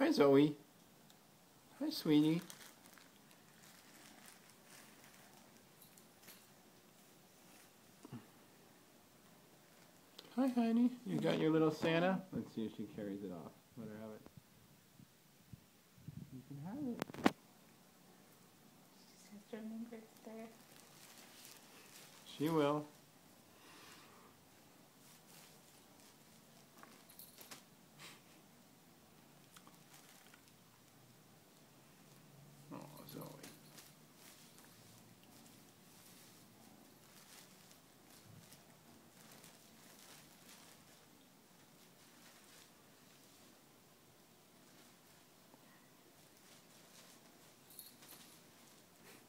Hi, Zoe. Hi, sweetie. Hi, honey. You got your little Santa? Let's see if she carries it off. Let her have it. You can have it. She has to remember it's there. She will. Oh, Zoe.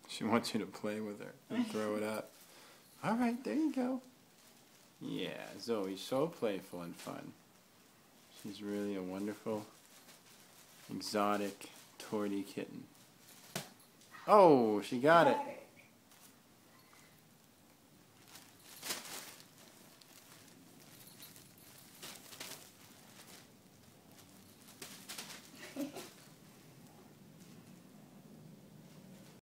She wants you to play with her and throw it up. All right, there you go. Yeah, Zoe's so playful and fun. She's really a wonderful, exotic Tortie kitten. Oh, she got it.